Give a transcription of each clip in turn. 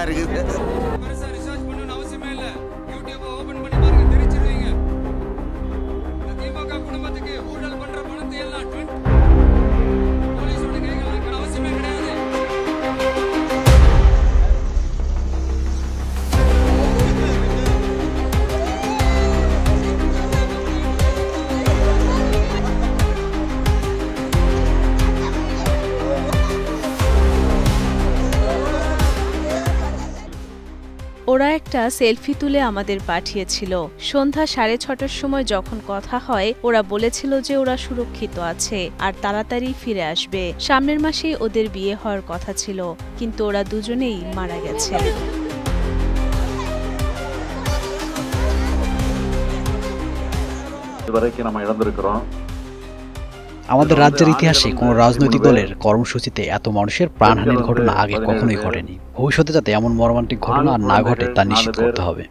இருக்குது. ওরা একটা সেলফি তুলে আমাদের পাঠিয়েছিল। সন্ধ্যা 6:30টার সময় যখন কথা হয়, ওরা বলেছিল যে ওরা সুরক্ষিত আছে আর তাড়াতাড়ি ফিরে আসবে। সামনের মাসেই ওদের বিয়ে হওয়ার কথা ছিল, কিন্তু ওরা দুজনেই মারা গেছে। আমাদের রাজ্যের ইতিহাসে কোনো রাজনৈতিক দলের কর্মসূচিতে এত মানুষের প্রাণহানির ঘটনা আগে কখনোই ঘটেনি। ভবিষ্যতে যাতে এমন মর্মান্তিক ঘটনা আর না ঘটে তা নিশ্চিত করতে হবে।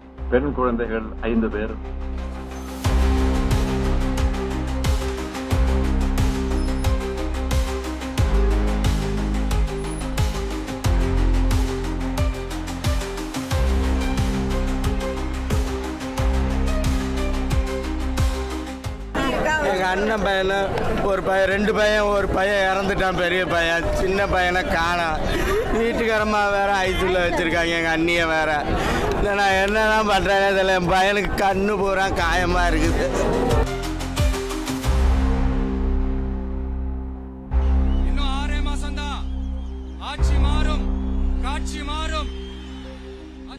எங்கள் அண்ணன் பையனை ஒரு பையன், 2 பையன், ஒரு பையன் இறந்துட்டான், பெரிய பையன். சின்ன பையனை காணோம். வீட்டுக்காரம்மா வேற ஐசியூவில் வச்சுருக்காங்க, எங்கள் அண்ணியை வேற. இல்லை நான் என்னதான் பண்ணுறேன்னு தெரியல. என் பையனுக்கு கண்ணு பூரா காயமாக இருக்குது. இன்னும் 6 மாசம்தான். ஆட்சி மாறும், காட்சி மாறும்.